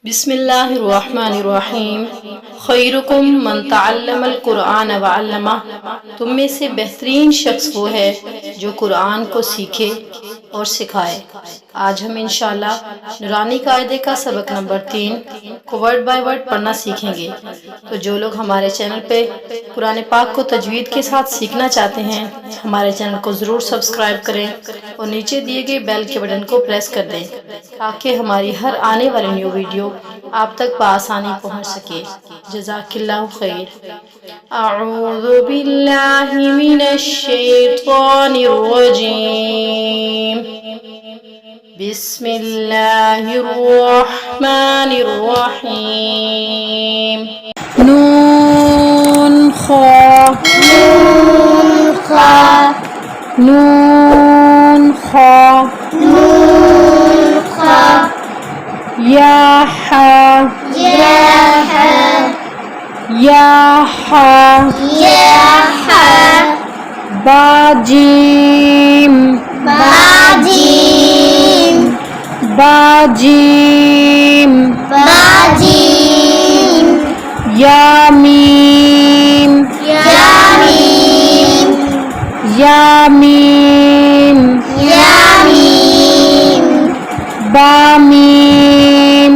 बिस्मिल्लाहिर्रहमानिर्रहीम। खैरुकुम मन तअल्लमल कुरआन व अल्लमा। तुम में से बेहतरीन शख्स वो है जो कुरान को सीखे और सिखाए। आज हम इंशाल्लाह नूरानी कायदे का सबक नंबर 3 को वर्ड बाय वर्ड पढ़ना सीखेंगे। तो जो लोग हमारे चैनल पे कुरान पाक को तजवीद के साथ सीखना चाहते हैं, हमारे चैनल को ज़रूर सब्सक्राइब करें और नीचे दिए गए बेल के बटन को प्रेस कर दें ताकि हमारी हर आने वाली न्यू वीडियो आप तक बआसानी पहुंच सके। जज़ाकिल्लाहु खैर। अऊज़ु बिल्लाहि मिनश शैतानिर रजीम। बिस्मिल्लाहिर रहमानिर रहीम। नून खा नून खा या हा बाजीम यामीम बामीम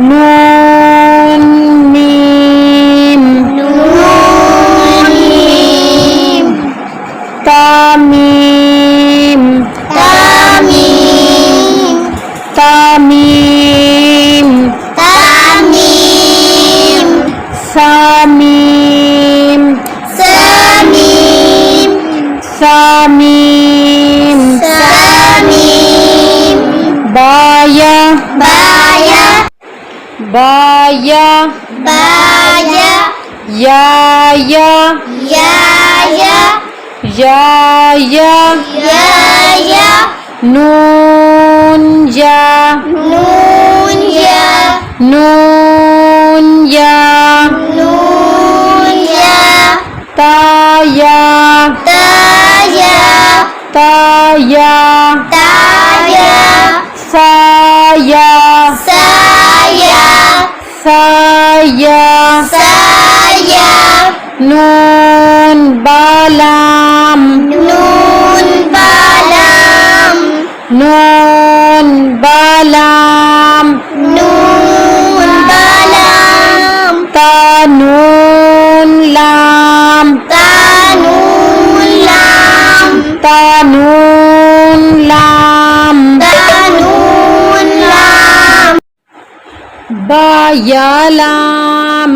नून मीम तामीम सामीम बाया या नून या ताया साया नून बालाम तानून लाम बायालाम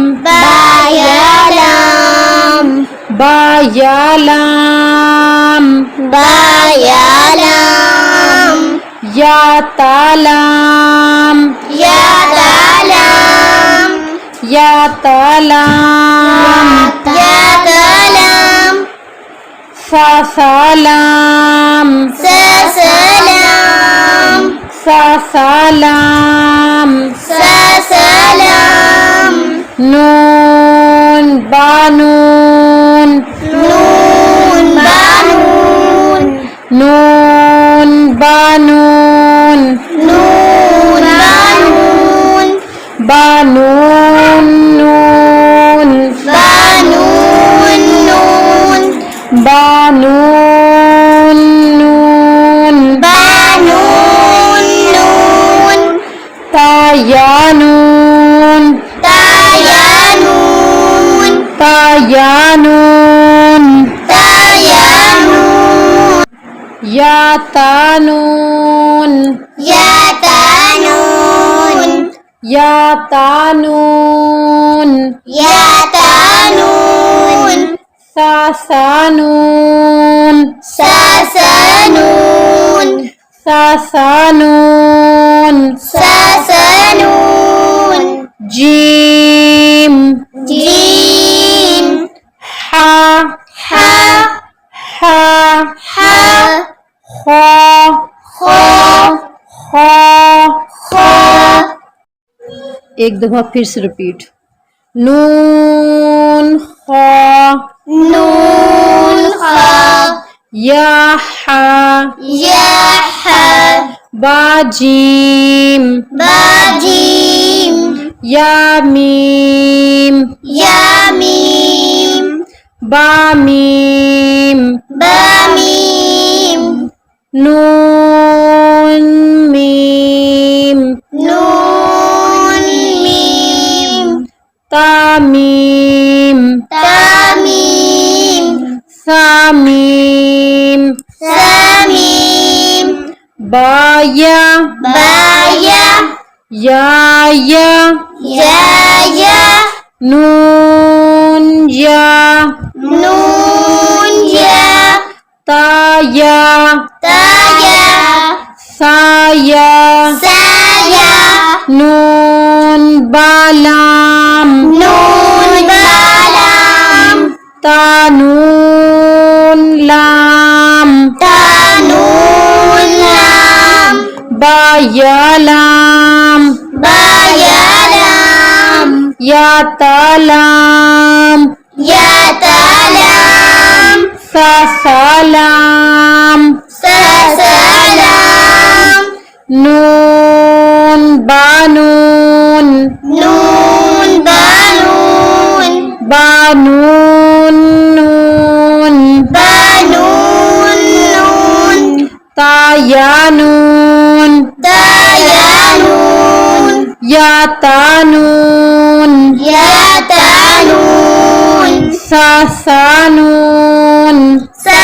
यातालाम सासालाम नून बानून तायानून यातानून सासानून जीम हा खा एक दफा फिर से रिपीट। नून खा या हा या हा बा जीम बा जीम या मीम या मीम बा मीम बा मीम नून मीम नून मीम ता मीम ता मीम सा मीम सा मीम बा या बा या या या नून या नून या ता या ता या सा या सा या नून बालाम नून बालाम ता नून लाम ता नून लाम बा या लाम बा या लाम या ता लाम या ता लाम सा सालाम सा सलाम नून बानून नून बानून बानून नून बानून नून ता या नून ता या नून या ता नून या ता नून सा सा नून सा